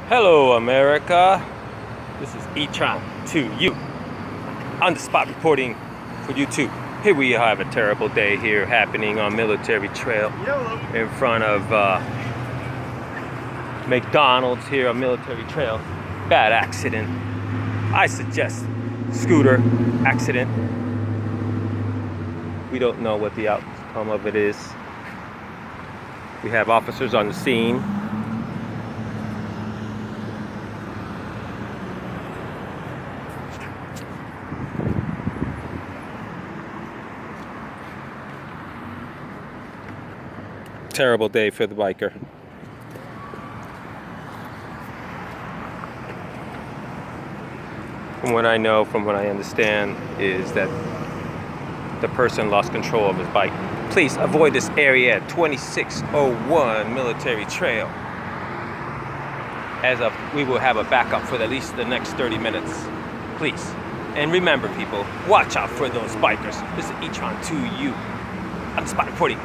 Hello, America. This is E-Tron to you. On the spot reporting for you too. Here we have a terrible day here happening on Military Trail in front of McDonald's here on Military Trail. Bad accident. I suggest scooter accident. We don't know what the outcome of it is. We have officers on the scene. Terrible day for the biker. From what I know, from what I understand, is that the person lost control of his bike. Please avoid this area at 2601 Military Trail. As of, we will have a backup for at least the next 30 minutes. Please. And remember, people, watch out for those bikers. This is E-Tron to you. On the spot reporting.